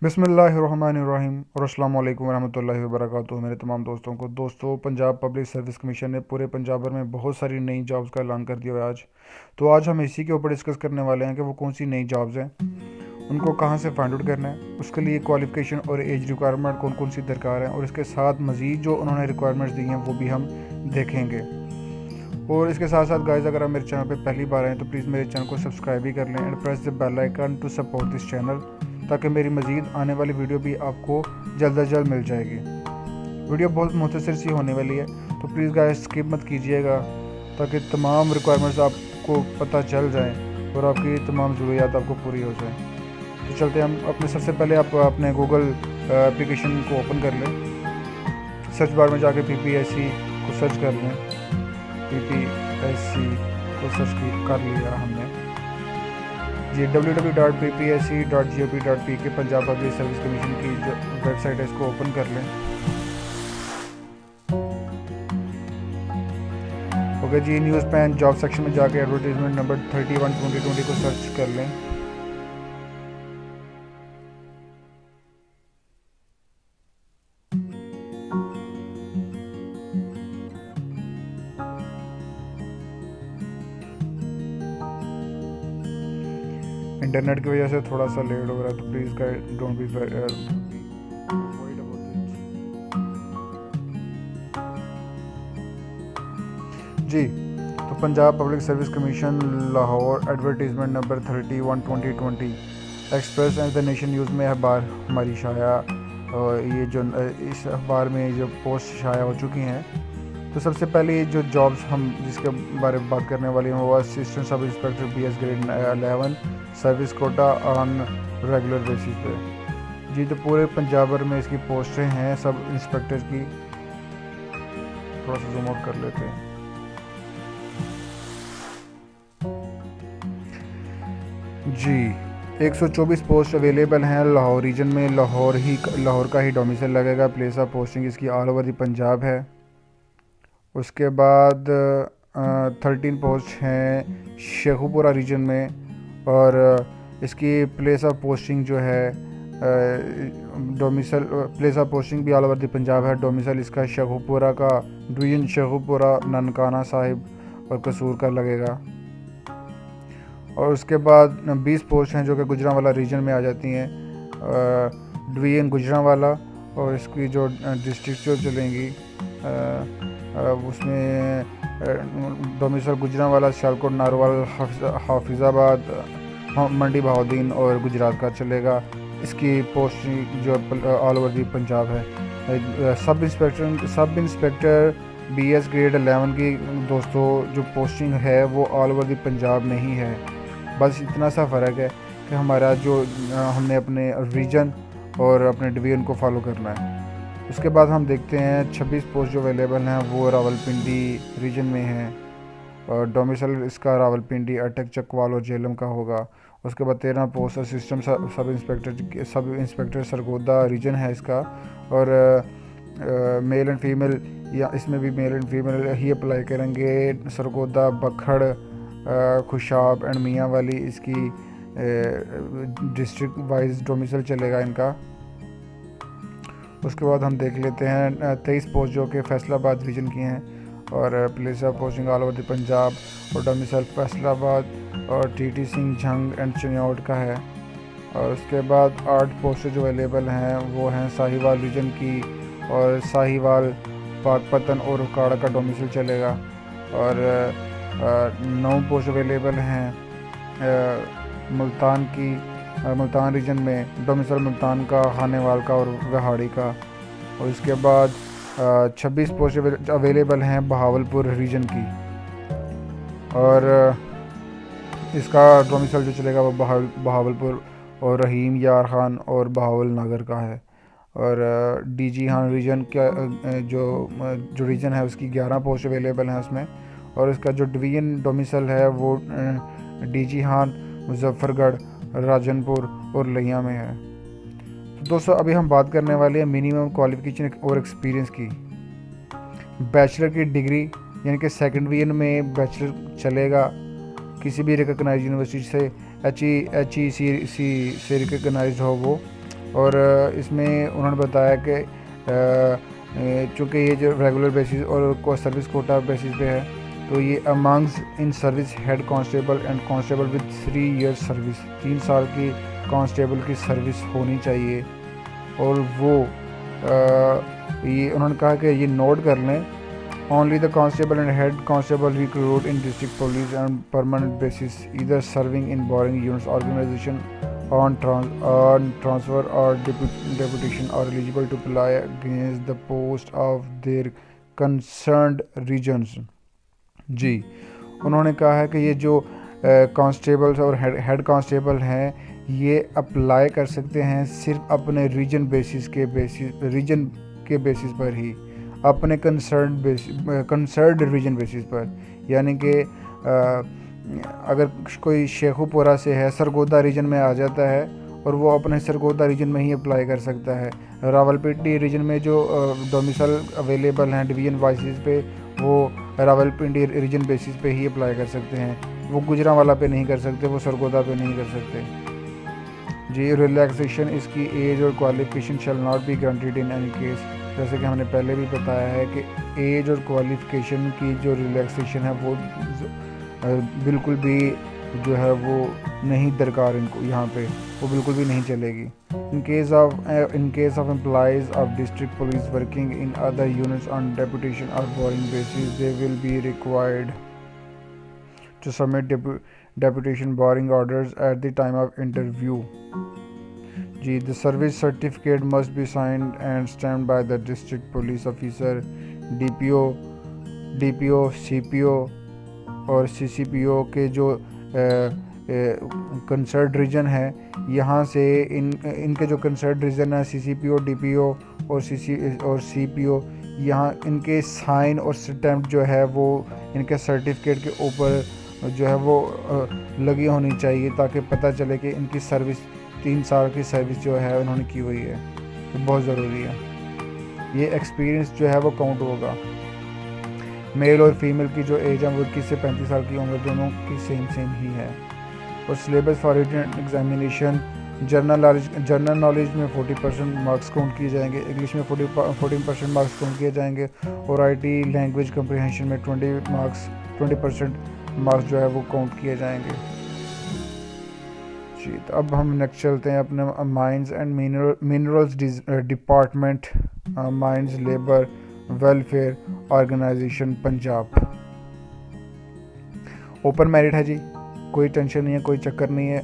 बिस्मिल्लाहिर्रहमानिर्रहीम और अस्सलाम वालेकुम रहमतुल्लाहि व बरकातुहू। मेरे तमाम दोस्तों को पंजाब पब्लिक सर्विस कमीशन ने पूरे पंजाब भर में बहुत सारी नई जॉब्स का ऐलान कर दिया है आज। तो आज हम इसी के ऊपर डिस्कस करने वाले हैं कि वो कौन सी नई जॉब्स हैं, उनको कहाँ से फाइंड आउट करना है, उसके लिए क्वालिफ़िकेशन और एज रिक्वायरमेंट कौन कौन सी दरकार है, और इसके साथ मज़ीद जो उन्होंने रिक्वायरमेंट्स दी हैं वो भी हम देखेंगे। और इसके साथ साथ गाइस, अगर आप मेरे चैनल पे पहली बार आए तो प्लीज़ मेरे चैनल को सब्सक्राइब भी कर लें and press the bell icon to support this channel, ताकि मेरी मज़ीद आने वाली वीडियो भी आपको जल्द अज जल्द मिल जाएगी। वीडियो बहुत मुख्तसर सी होने वाली है, तो प्लीज़ गाइस स्किप मत कीजिएगा, ताकि तमाम रिक्वायरमेंट्स आपको पता चल जाएँ और आपकी तमाम ज़रूरियात आपको पूरी हो जाए। तो चलते हम अपने सबसे पहले आप अपने गूगल एप्लीकेशन को ओपन कर लें। सर्च बार में जाके PPSC को सर्च कर लें। PPSC को सर्च कर लिया हमने जी। www.ppsc.gov.pk Punjab public service commission की जो वेबसाइट है इसको ओपन कर लें। ओके जी, न्यूज़ पैन जॉब सेक्शन में जाके एडवर्टीजमेंट नंबर 31/2020 को सर्च कर लें। इंटरनेट की वजह से थोड़ा सा लेट हो रहा है, तो please don't be worried about it जी। तो Punjab public service commission Lahore advertisement number 31/2020 express and the nation news में अखबार हमारी शाया, और ये जो इस अखबार में जो पोस्ट शाया हो चुकी हैं। तो सबसे पहले जो जॉब्स हम जिसके बारे में बात करने वाली हैं वो assistant sub inspector BS grade 11 service quota on regular basis पे जी। तो पूरे पंजाब भर में इसकी पोस्टें हैं सब इंस्पेक्टर की। थोड़ा सा जूम आउट कर लेते हैं जी। 124 पोस्ट अवेलेबल हैं लाहौर रीजन में। लाहौर का ही डोमिसाइल लगेगा। प्लेस ऑफ पोस्टिंग इसकी ऑल ओवर द पंजाब है। उसके बाद 13 पोस्ट हैं शेखुपुरा रीजन में, और इसकी प्लेस ऑफ पोस्टिंग जो है डोमिसाइल प्लेस ऑफ पोस्टिंग भी ऑल ओवर द पंजाब है। डोमिसाइल इसका शेखुपुरा का डिवीजन शेखुपुरा, ननकाना साहिब और कसूर का लगेगा। और उसके बाद 20 पोस्ट हैं जो कि गुजरांवाला रीजन में आ जाती हैं, डिवीजन गुजरांवाला, और इसकी जो डिस्ट्रिक्ट जो चलेंगी उसमें डोमिसाइल गुजरांवाला, सियालकोट, नारवाल, हाफिज़ाबाद, मंडी बहाउद्दीन और गुजरात का चलेगा। इसकी पोस्टिंग जो ऑल ओवर दी पंजाब है। सब इंस्पेक्टर BS ग्रेड 11 की दोस्तों जो पोस्टिंग है वो ऑल ओवर दी पंजाब में ही है। बस इतना सा फ़र्क है कि हमारा जो हमने अपने रीजन और अपने डिवीज़न को फॉलो करना है। उसके बाद हम देखते हैं 26 पोस्ट जो अवेलेबल हैं वो रावलपिंडी रीजन में हैं, और डोमिसाइल इसका रावलपिंडी, अटक, चकवाल और जेलम का होगा। उसके बाद 13 post assistant sub inspector Sargodha region है इसका, और मेल एंड फीमेल, या इसमें भी मेल एंड फीमेल ही अप्लाई करेंगे। सरगोदा, बखड़, खुशाब एंड मियाँ वाली इसकी डिस्ट्रिक्ट वाइज डोमिसाइल चलेगा इनका। उसके बाद हम देख लेते हैं 23 पोस्ट जो कि फैसलाबाद रीजन की हैं, और place of posting all over the Punjab, और डोमिसाइल फैसलाबाद और TT सिंह, झंग एंड चिन्नौट का है। और उसके बाद 8 पोस्ट जो अवेलेबल हैं वो हैं साहिवाल रीजन की, और साहिवाल, पाकपतन और उकाड़ा का डोमिसाइल चलेगा। और 9 पोस्ट अवेलेबल हैं मुल्तान की, मुल्तान रीजन में, डोमिसाइल मुल्तान का, खानेवाल का और वहाड़ी का। और इसके बाद 26 पोस्ट अवेलेबल हैं बहावलपुर रीजन की, और इसका डोमिसाइल जो चलेगा वो बहावलपुर और रहीम यार खान और बहावल नगर का है। और DG खान रीजन का जो रीजन है उसकी 11 पोस्ट अवेलेबल हैं उसमें, और इसका जो डिवीजन डोमिसाइल है वो DG खान, मुजफ्फरगढ़, राजनपुर और लिया में है। तो दोस्तों अभी हम बात करने वाले हैं मिनिमम क्वालिफिकेशन और एक्सपीरियंस की। बैचलर की डिग्री यानी कि सेकेंड ईयर में बैचलर चलेगा, किसी भी रिकगनाइज यूनिवर्सिटी से HEC से रिकगनाइज हो वो, और इसमें उन्होंने बताया कि चूँकि ये जो रेगुलर बेसिस और सर्विस कोटा बेसिस पे है, तो ये amongst in service head constable and constable with 3 years service, 3 साल की कांस्टेबल की सर्विस होनी चाहिए। और वो ये उन्होंने कहा कि ये नोट कर लें, only the constable and head constable recruit in district police and permanent basis either serving in boring units organisation on transfer or deputation are eligible to apply against the post of their concerned regions। जी, उन्होंने कहा है कि ये जो constables और head constable हैं, ये apply कर सकते हैं सिर्फ अपने रीजन के बेसिस पर ही, अपने कंसर्न्ड रीजन बेसिस पर। यानी कि अगर कोई शेखुपुरा से है, सरगोदा रीजन में आ जाता है, और वो अपने सरगोदा रीजन में ही अप्लाई कर सकता है। रावलपिंडी रीजन में जो डोमिसाइल अवेलेबल हैं डिवीज़न वाइसिस पे, वो रावलपिंडी रीजन बेसिस पे ही अप्लाई कर सकते हैं। वो गुजरांवाला पे नहीं कर सकते, वो सरगोदा पे नहीं कर सकते। जी, रिलैक्सेशन इसकी एज और qualification shall not be granted in any case. जैसे कि हमने पहले भी बताया है कि एज और क्वालिफिकेशन की जो रिलैक्सेशन है वो बिल्कुल भी जो है वो नहीं दरकार, इनको यहाँ पे वो बिल्कुल भी नहीं चलेगी। In case of employees of district police working in other units on deputation और borrowing basis, they will be required to submit deputation borrowing orders at the time of interview. जी, the service certificate must be signed and stamped by the district police officer, DPO, CPO और CCPO के जो concerned region है, यहाँ से इनके जो concerned region है सीसीपीओ, डीपीओ और सीपीओ, यहाँ इनके साइन और स्टैम्प जो है वो इनके सर्टिफिकेट के ऊपर जो है वो लगी होनी चाहिए, ताकि पता चले कि इनकी सर्विस 3 साल की सर्विस जो है उन्होंने की हुई है। तो बहुत ज़रूरी है, ये एक्सपीरियंस जो है वो काउंट होगा। मेल और फीमेल की जो एज है वो 21 से 35 साल की उम्र दोनों की सेम ही है। और syllabus for written examination, general knowledge में 40% मार्क्स काउंट किए जाएंगे, इंग्लिश में 14% मार्क्स काउंट किए जाएंगे, और आईटी लैंग्वेज कंप्रीहेंशन में 20% मार्क्स जो है वो काउंट किए जाएंगे। जी, तो अब हम नेक्स्ट चलते हैं अपने mines and minerals department, mines labour welfare organisation Punjab. Open merit है जी, कोई टेंशन नहीं है, कोई चक्कर नहीं है,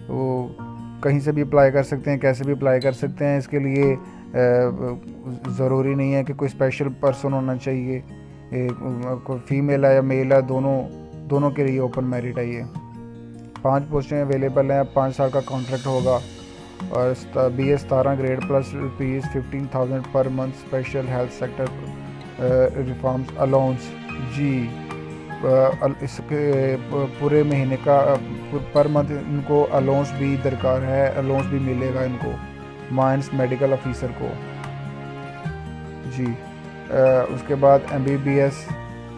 वो कहीं से भी अप्लाई कर सकते हैं, कैसे भी अप्लाई कर सकते हैं। इसके लिए ज़रूरी नहीं है कि कोई स्पेशल पर्सन होना चाहिए, कोई फीमेल है या मेल है, दोनों के लिए ओपन मेरिट है ये। 5 पोस्टें अवेलेबल हैं, 5 साल का कॉन्ट्रैक्ट होगा, और BA 17 ग्रेड प्लस ₹15,000 पर month special health sector reforms allowance. जी, इसके पूरे महीने का पर मंथ इनको अलाउंस भी दरकार है, अलाउंस भी मिलेगा इनको, माइंस मेडिकल ऑफिसर को। जी, उसके बाद MBBS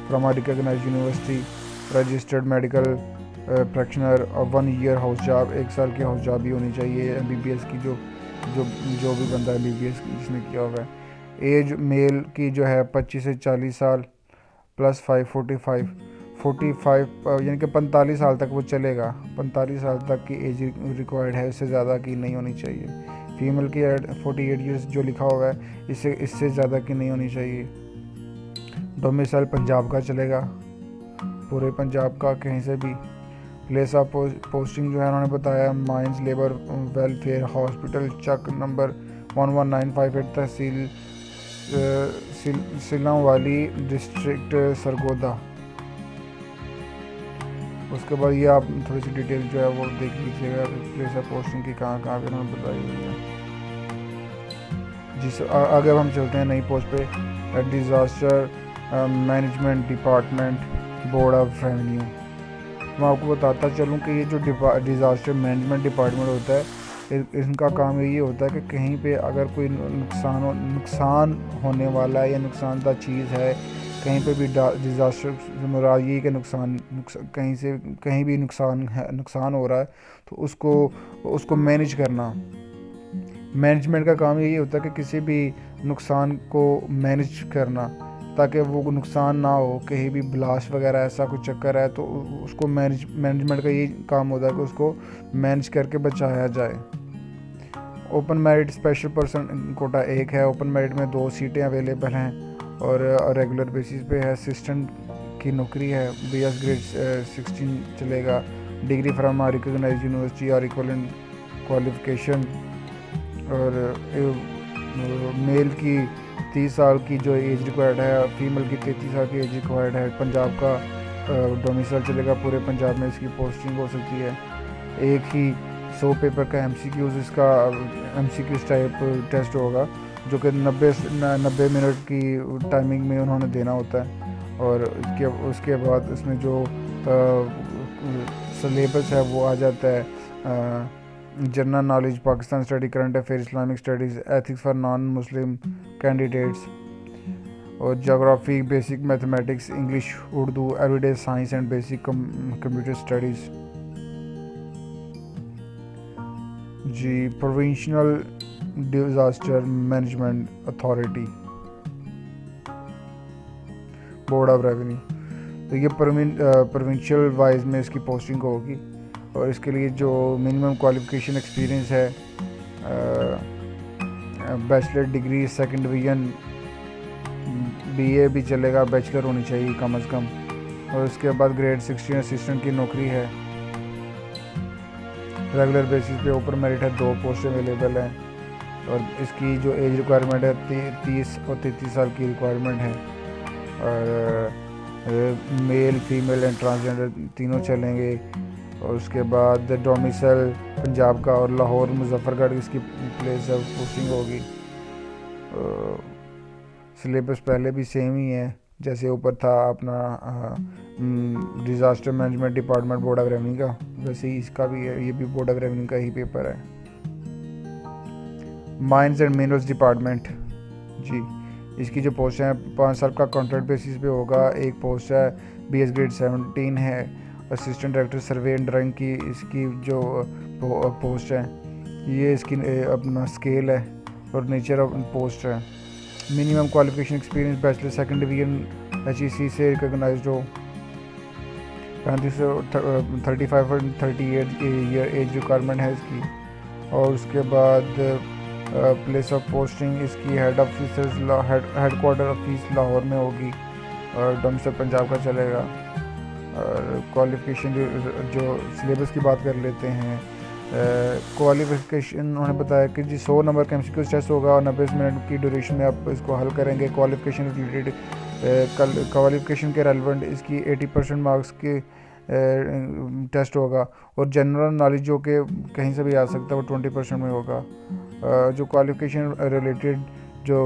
from a recognised university, registered medical practitioner और 1 year हाउस जॉब, 1 साल की हाउस जॉब भी होनी चाहिए MBBS की, जो भी बंदा MBBS जिसने किया हुआ है। एज मेल की जो है 25 से 40 साल प्लस 45 यानी कि 45 साल तक वो चलेगा, 45 साल तक की एज रिक्वायर्ड है, उससे ज़्यादा की नहीं होनी चाहिए। फीमेल की 48 ईयर्स जो लिखा हुआ है, इससे ज़्यादा की नहीं होनी चाहिए। डोमिसाइल पंजाब का चलेगा, पूरे पंजाब का कहीं से भी। प्लेस ऑफ पोस्टिंग जो है उन्होंने बताया, माइंस लेबर वेलफेयर हॉस्पिटल, चक नंबर 11958, तहसील सिलांवाली, डिस्ट्रिक्ट सरगोदा। उसके बाद ये आप थोड़ी सी डिटेल जो है वो देख लीजिएगा, प्लेस ऑफ पोस्टिंग की कहाँ पे उन्होंने बताई हुई है। जिस आगे अब हम चलते हैं नई पोस्ट पे, disaster management department, board of revenue. मैं आपको बताता चलूँ कि ये जो डिज़ास्टर मैनेजमेंट डिपार्टमेंट होता है, इनका काम ये होता है कि कहीं पे अगर कोई नुकसान होने वाला है या नुकसानदा चीज़ है, कहीं पे भी डिज़ास्टर मुराद ये कि कहीं भी नुकसान हो रहा है, तो उसको मैनेज करना, मैनेजमेंट का काम यही होता है कि किसी भी नुकसान को मैनेज करना, ताकि वो नुकसान ना हो, कहीं भी ब्लास्ट वगैरह ऐसा कुछ चक्कर है तो उसको मैनेजमेंट का यही काम होता है कि उसको मैनेज करके बचाया जाए। Open merit special person quota 1 है। ओपन मेरिट में 2 सीटें अवेलेबल हैं और रेगुलर बेसिस पे है। असिस्टेंट की नौकरी है। BS ग्रेड 16 चलेगा। डिग्री फ्रॉम रिकॉग्नाइज्ड यूनिवर्सिटी और इक्विवेलेंट क्वालिफिकेशन। और मेल की 30 साल की जो एज रिक्वायर्ड है, फीमेल की 33 साल की एज रिक्वायर्ड है। पंजाब का डोमिसाइल चलेगा। पूरे पंजाब में इसकी पोस्टिंग हो सकती है। एक ही 100 पेपर का MCQs इसका MCQs टाइप टेस्ट होगा, जो कि 90 मिनट की टाइमिंग में उन्होंने देना होता है। और उसके बाद इसमें जो सिलेबस है वो आ जाता है general knowledge, Pakistan study, current affair, Islamic studies, ethics for non Muslim candidates, और geography, basic mathematics, English, Urdu, everyday science and basic computer studies. जी, provincial disaster management authority, board of revenue. तो ये प्रोविंशियल वाइज में इसकी posting होगी। और इसके लिए जो मिनिमम क्वालिफिकेशन एक्सपीरियंस है, bachelor degree 2nd division, BA भी चलेगा, बैचलर होनी चाहिए कम से कम। और उसके बाद ग्रेड 16 असिस्टेंट की नौकरी है। रेगुलर बेसिस पे ओपन मेरिट है। 2 पोस्ट अवेलेबल हैं और इसकी जो एज रिक्वायरमेंट है 30 और 33 साल की रिक्वायरमेंट है। और मेल, फीमेल एंड ट्रांसजेंडर तीनों चलेंगे। और उसके बाद डोमिसाइल पंजाब का और लाहौर मुजफ्फरगढ़ इसकी प्लेस ऑफ पोस्टिंग होगी। सिलेबस पहले भी सेम ही है जैसे ऊपर था अपना disaster management department board of revenue का, वैसे ही इसका भी है। ये भी बोर्ड ऑफ रेवेन्यू का ही पेपर है। माइंस एंड मिनरल्स डिपार्टमेंट, जी, इसकी जो पोस्ट है 5 साल का कॉन्ट्रैक्ट बेसिस पे होगा। एक पोस्ट है BS ग्रेड 17 है। Assistant director survey and drawing की इसकी जो पोस्ट है, ये इसकी अपना स्केल है और नेचर ऑफ पोस्ट है। Minimum qualification experience bachelor 2nd division HEC से रिकॉग्नाइज्ड हो। 35 और 38 ईयर एज रिक्वायरमेंट है इसकी। और उसके बाद प्लेस ऑफ पोस्टिंग इसकी head officers headquarter office Lahore में होगी और डोमिसाइल पंजाब का चलेगा। और क्वालिफिकेशन जो सिलेबस की बात कर लेते हैं, क्वालिफिकेशन उन्होंने बताया कि जी 100 नंबर का MCQ टेस्ट होगा और 90 मिनट की ड्यूरेशन में आप इसको हल करेंगे। क्वालिफिकेशन रिलेटेड क्वालिफिकेशन के रेलेवेंट इसकी 80% मार्क्स के टेस्ट होगा। और जनरल नॉलेज जो कि कहीं से भी आ सकता है वो 20% में होगा। जो क्वालिफिकेशन रिलेटेड जो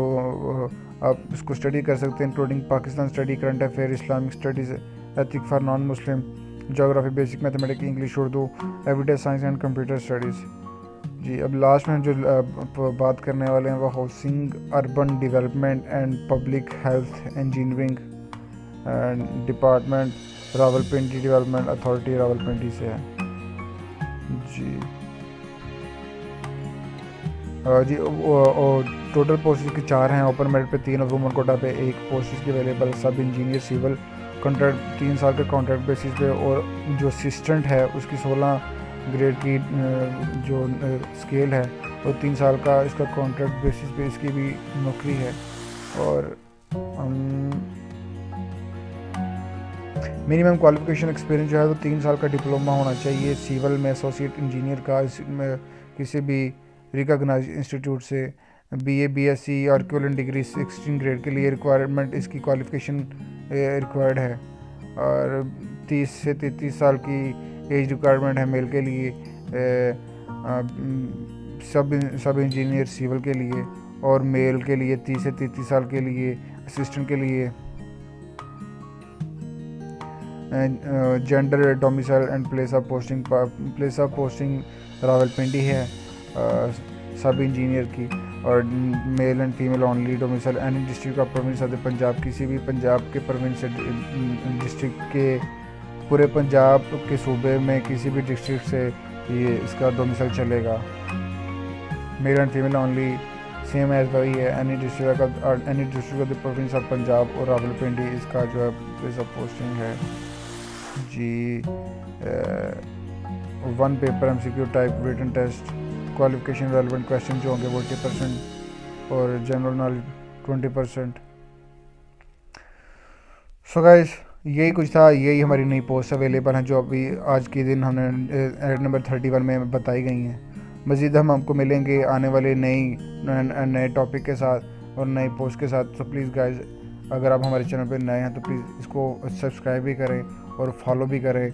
आप इसको स्टडी कर सकते हैं, including Pakistan study, current affair, Islamic studies, ethic for non Muslim, geography, basic mathematics, English, Urdu, everyday science and computer studies. जी, अब लास्ट में जो बात करने वाले हैं वो housing, urban development and public health engineering department, Rawalpindi development authority, Rawalpindi से है। जी जी, टोटल पोस्टेज की 4 हैं। ओपन मेरिट पे 3 और वुमन कोटा पे 1 पोस्ट की अवेलेबल। सब इंजीनियर सिविल कॉन्ट्रैक्ट 3 साल के कॉन्ट्रैक्ट बेसिस पे। और जो असिस्टेंट है उसकी 16 ग्रेड की जो स्केल है वो 3 साल का इसका कॉन्ट्रैक्ट बेसिस पे इसकी भी नौकरी है। और मिनिमम क्वालिफिकेशन एक्सपीरियंस जो है वो 3 साल का डिप्लोमा होना चाहिए सिविल में, एसोसिएट इंजीनियर का इसमें किसी भी रिकॉग्नाइज्ड इंस्टीट्यूट से। BA BSc और इक्विवेलेंट डिग्री 16 ग्रेड के लिए रिक्वायरमेंट इसकी क्वालिफिकेशन रिक्वायर्ड है। और 30 से 33 साल की एज रिक्वायरमेंट है मेल के लिए, सब इंजीनियर सिविल के लिए। और मेल के लिए 30 से 33 साल के लिए असिस्टेंट के लिए। Gender, domicile and place of posting Rawalpindi है सब इंजीनियर की। और male and female only, domicile any district of province of Punjab, किसी भी पंजाब के प्रोविंस डिस्ट्रिक्ट के, पूरे पंजाब के सूबे में किसी भी डिस्ट्रिक्ट से ये इसका डोमिसाइल चलेगा। Male and female only, same age वही है। Any district of the province of Punjab और रावलपिंडी इसका जो है प्लेस ऑफ पोस्टिंग है जी। 1 paper MCQ type written test, qualification relevant question जो होंगे वो 80% और जनरल नॉलेज 20%। सो गाइस यही कुछ था, यही हमारी नई पोस्ट अवेलेबल हैं जो अभी आज के दिन हमने एड नंबर 31 में बताई गई हैं। मज़ीद हम आपको मिलेंगे आने वाले नए टॉपिक के साथ और नई पोस्ट के साथ। तो प्लीज़ गाइस अगर आप हमारे चैनल पर नए हैं तो प्लीज़ इसको सब्सक्राइब भी करें और फॉलो भी करें।